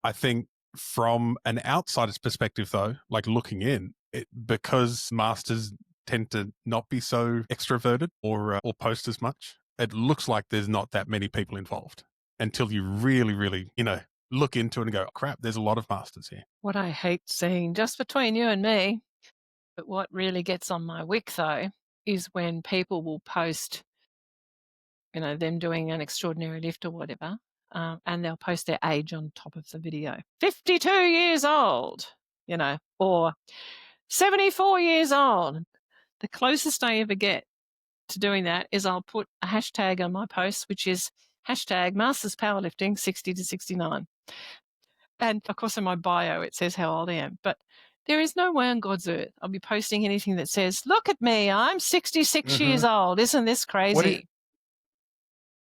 I think from an outsider's perspective, though, like looking in, because masters tend to not be so extroverted or post as much, it looks like there's not that many people involved until you really, really, look into it and go, oh, crap, there's a lot of masters here. What I hate seeing, just between you and me, but what really gets on my wick, though, is when people will post, them doing an extraordinary lift or whatever, and they'll post their age on top of the video. 52 years old, or 74 years old. The closest I ever get to doing that is I'll put a hashtag on my post, which is hashtag Masters Powerlifting 60 to 69. And of course, in my bio, it says how old I am. But there is no way on God's earth I'll be posting anything that says, look at me, I'm 66 years old. Isn't this crazy?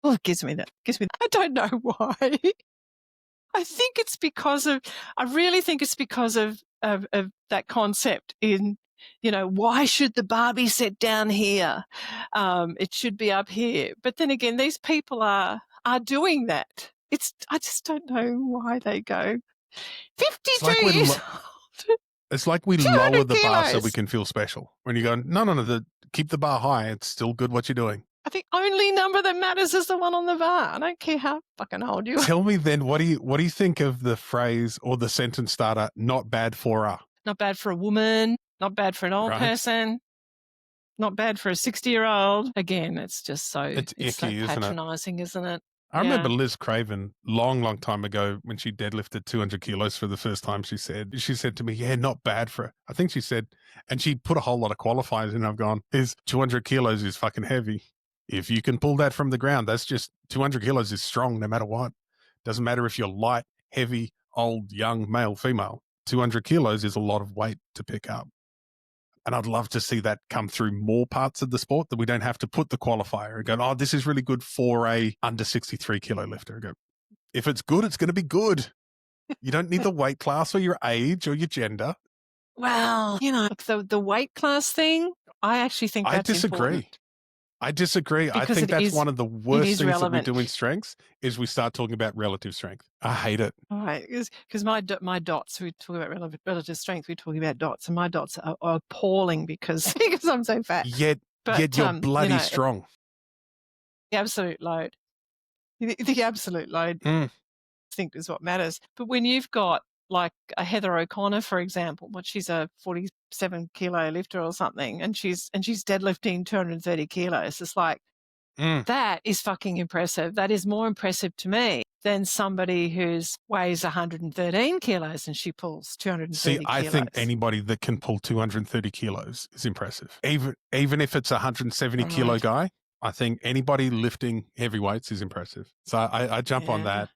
Well, it gives me that. I don't know why. I think it's because of, I really think it's because of that concept in, why should the bar be set down here? It should be up here. But then again, these people are doing that. I just don't know why they go 52 years old. It's like we lower the bar so we can feel special. When you go, no, keep the bar high. It's still good what you're doing. The only number that matters is the one on the bar. I don't care how fucking old you are. Tell me then, what do you think of the phrase or the sentence starter, not bad for a? Not bad for a woman, not bad for an old person, not bad for a 60-year-old. Again, it's just so it's icky, so patronizing, isn't it? I remember Liz Craven long time ago when she deadlifted 200 kilos for the first time. She said to me, yeah, not bad for, I think she said, and she put a whole lot of qualifiers in. I've gone, 200 kilos is fucking heavy. If you can pull that from the ground, that's just 200 kilos is strong no matter what. Doesn't matter if you're light, heavy, old, young, male, female. 200 kilos is a lot of weight to pick up. And I'd love to see that come through more parts of the sport, that we don't have to put the qualifier and go, oh, this is really good for a under 63 kilo lifter. I go, if it's good, it's going to be good. You don't need the weight class or your age or your gender. Well, the weight class thing, I actually think that's important. I disagree. I think that's one of the worst things that we do in strengths is we start talking about relative strength. I hate it. All right, because my dots, we talk about relative strength, we talk about dots, and my dots are appalling because I'm so fat. Yet you're bloody strong. The absolute load. The absolute load, I think, is what matters. But when you've got like a Heather O'Connor, for example, she's a 47 kilo lifter or something, and she's deadlifting 230 kilos. It's like, that is fucking impressive. That is more impressive to me than somebody who's weighs 113 kilos and she pulls 230 kilos. I think anybody that can pull 230 kilos is impressive. Even if it's a 170 kilo guy, I think anybody lifting heavy weights is impressive. So I jump on that.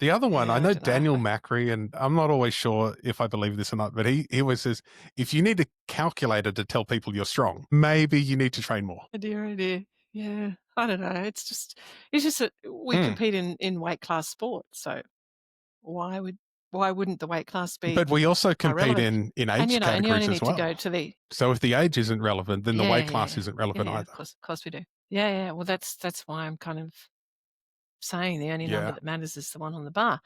The other one, I know Daniel Macri, and I'm not always sure if I believe this or not, but he always says, if you need a calculator to tell people you're strong, maybe you need to train more. Idea. Yeah. I don't know. It's just that we compete in weight class sport. So why wouldn't the weight class be? But we also compete in age categories and you only need as well. To go to the, so if the age isn't relevant, then the weight class isn't relevant either. Of course we do. Yeah. Well, that's why I'm kind of saying the only number that matters is the one on the bar.